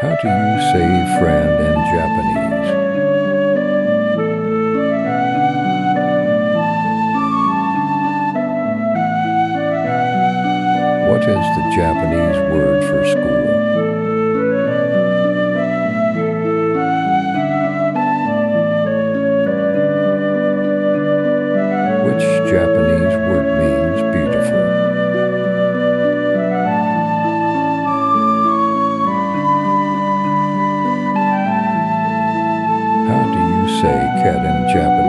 How do you say friend in Japanese? What is the Japanese word for school? Which Japanese word means beautiful? How do you say cat in Japanese?